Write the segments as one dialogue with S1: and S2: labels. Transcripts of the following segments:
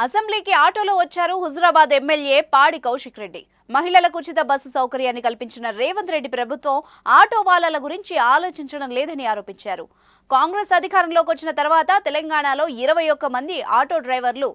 S1: అసెంబ్లీకి ఆటోలో వచ్చారు హుజురాబాద్ ఎమ్మెల్యే పాడి కౌశిక్ రెడ్డి. మహిళలకు ఉచిత బస్సు సౌకర్యాన్ని కల్పించిన రేవంత్ రెడ్డి ప్రభుత్వం ఆటో వాలాల గురించి ఆలోచించడం లేదని ఆరోపించారు. కాంగ్రెస్ అధికారంలోకి వచ్చిన తర్వాత తెలంగాణలో 21 మంది ఆటో డ్రైవర్లు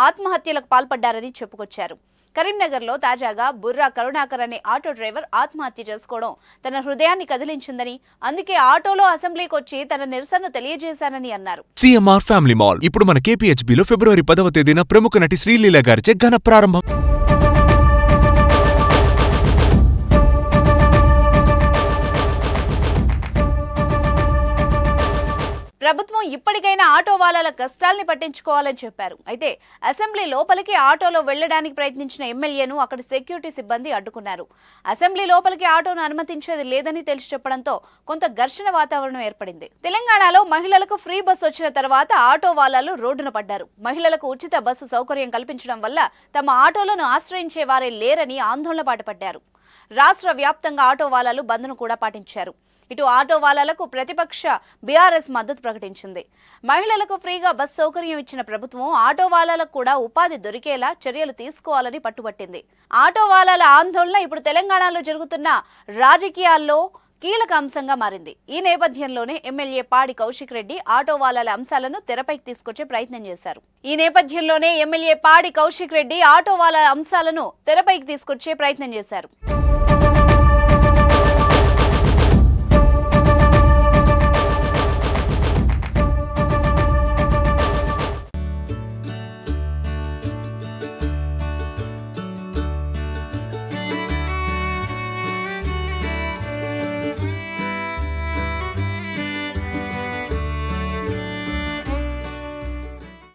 S1: ఆత్మహత్యలకు పాల్పడ్డారని చెప్పుకొచ్చారు. కరీంనగర్లో తాజాగా బుర్రా కరుణాకర్ అనే ఆటో డ్రైవర్ ఆత్మహత్య చేసుకోవడం తన హృదయాన్ని కదిలించిందని, అందుకే ఆటోలో అసెంబ్లీకి వచ్చి తన నిరసనను తెలియజేశానని అన్నారు.
S2: సిఎంఆర్ ఫ్యామిలీ మాల్ ఇప్పుడు మన కేపీహెచ్బీలో ఫిబ్రవరి 10వ తేదీన ప్రముఖ నటి శ్రీలీల గారిచే ఘన ప్రారంభం.
S1: ప్రభుత్వం ఇప్పటికైనా ఆటో వాలాల కష్టాల్ని పట్టించుకోవాలని చెప్పారు. అయితే అసెంబ్లీ లోపలికి ఆటోలో వెళ్లడానికి ప్రయత్నించిన ఎమ్మెల్యేను అక్కడి సెక్యూరిటీ సిబ్బంది అడ్డుకున్నారు. అసెంబ్లీ లోపలికి ఆటోను అనుమతించేది లేదని తెలిసి చెప్పడంతో కొంత ఘర్షణ వాతావరణం ఏర్పడింది. తెలంగాణలో మహిళలకు ఫ్రీ బస్సు వచ్చిన తర్వాత ఆటో వాలాలు రోడ్డున పడ్డారు. మహిళలకు ఉచిత బస్సు సౌకర్యం కల్పించడం వల్ల తమ ఆటోలను ఆశ్రయించే వారే లేరని ఆందోళన పాటుపడ్డారు. రాష్ట్ర వ్యాప్తంగా ఆటో వాలాలు బంద్ను కూడా పాటించారు. ఇటు ఆటో వాలాలకు ప్రతిపక్ష బీఆర్ఎస్ మద్దతు ప్రకటించింది. మహిళలకు ఫ్రీగా బస్ సౌకర్యం ఇచ్చిన ప్రభుత్వం ఆటో వాలాలకు కూడా ఉపాధి దొరికేలా చర్యలు తీసుకోవాలని పట్టుబట్టింది. ఆటో వాలాల ఆందోళన ఇప్పుడు తెలంగాణలో జరుగుతున్న రాజకీయాల్లో కీలక అంశంగా మారింది. ఈ నేపథ్యంలోనే ఎమ్మెల్యే పాడి కౌశిక్ రెడ్డి ఆటో వాలాల అంశాలను తెరపైకి తీసుకొచ్చే ప్రయత్నం చేశారు.